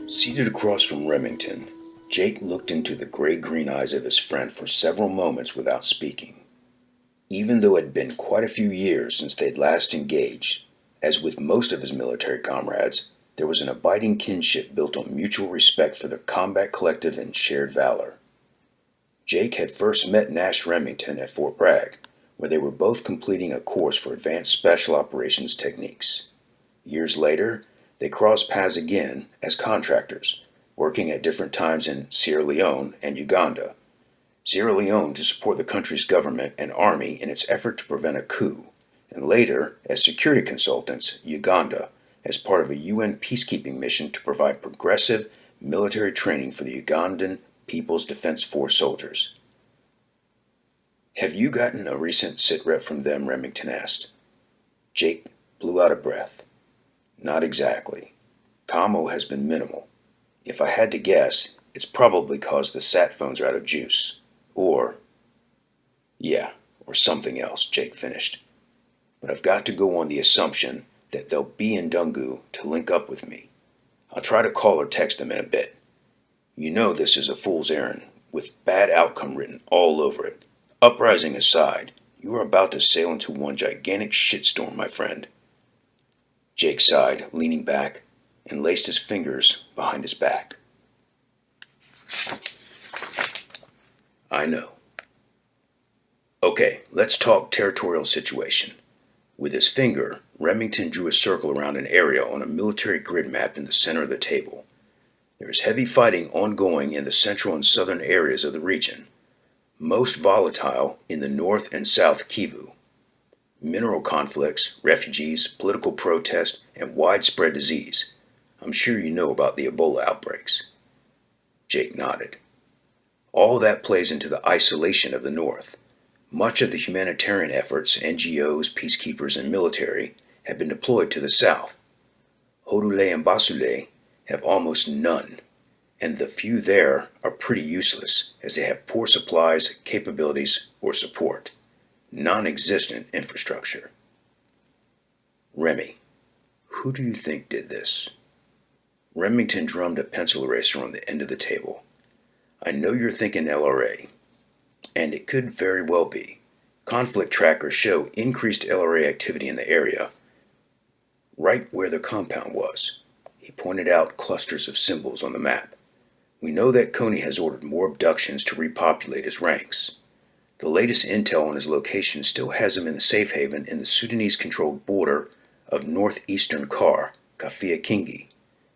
Seated across from Remington, Jake looked into the gray-green eyes of his friend for several moments without speaking. Even though it had been quite a few years since they'd last engaged, as with most of his military comrades, there was an abiding kinship built on mutual respect for their combat collective and shared valor. Jake had first met Nash Remington at Fort Bragg, where they were both completing a course for advanced special operations techniques. Years later, they crossed paths again as contractors, working at different times in Sierra Leone and Uganda. Sierra Leone to support the country's government and army in its effort to prevent a coup, and later as security consultants, Uganda, as part of a UN peacekeeping mission to provide progressive military training for the Ugandan People's Defense Force soldiers. "Have you gotten a recent sitrep from them?" Remington asked. Jake blew out a breath. "Not exactly. Commo has been minimal. If I had to guess, it's probably cause the sat phones are out of juice. Or something else," Jake finished. "But I've got to go on the assumption that they'll be in Dungu to link up with me. I'll try to call or text them in a bit. You know this is a fool's errand, with bad outcome written all over it. Uprising aside, you are about to sail into one gigantic shitstorm, my friend." Jake sighed, leaning back, and laced his fingers behind his back. "I know. Okay, let's talk territorial situation." With his finger, Remington drew a circle around an area on a military grid map in the center of the table. There is heavy fighting ongoing in the central and southern areas of the region, most volatile in the north and south Kivu. Mineral conflicts, refugees, political protest, and widespread disease. I'm sure you know about the Ebola outbreaks. Jake nodded. All that plays into the isolation of the North. Much of the humanitarian efforts, NGOs, peacekeepers, and military have been deployed to the south. Hodule and Basule have almost none, and the few there are pretty useless as they have poor supplies, capabilities, or support. Non-existent infrastructure. "Remy, who do you think did this?" Remington drummed a pencil eraser on the end of the table. "I know you're thinking LRA, and it could very well be. Conflict trackers show increased LRA activity in the area, right where the compound was." He pointed out clusters of symbols on the map. "We know that Coney has ordered more abductions to repopulate his ranks. The latest intel on his location still has him in a safe haven in the Sudanese-controlled border of northeastern Kafia Kingi,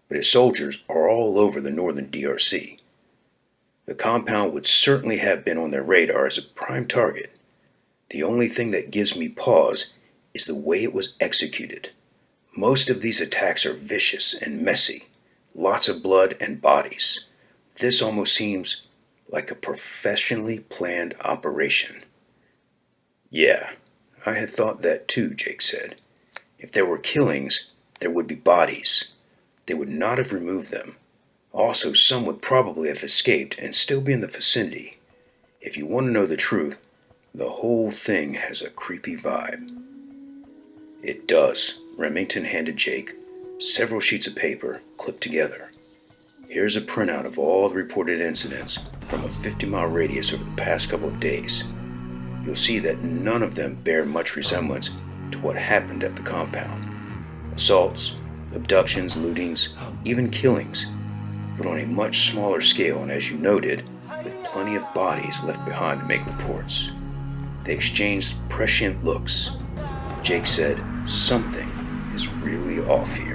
but his soldiers are all over the northern DRC. The compound would certainly have been on their radar as a prime target. The only thing that gives me pause is the way it was executed. Most of these attacks are vicious and messy, lots of blood and bodies. This almost seems like a professionally planned operation." "Yeah, I had thought that too," Jake said. "If there were killings, there would be bodies. They would not have removed them. Also, some would probably have escaped and still be in the vicinity. If you want to know the truth, the whole thing has a creepy vibe." "It does." Remington handed Jake several sheets of paper clipped together. "Here's a printout of all the reported incidents from a 50-mile radius over the past couple of days. You'll see that none of them bear much resemblance to what happened at the compound. Assaults, abductions, lootings, even killings, but on a much smaller scale and, as you noted, with plenty of bodies left behind to make reports." They exchanged prescient looks. Jake said, "Something is really off here."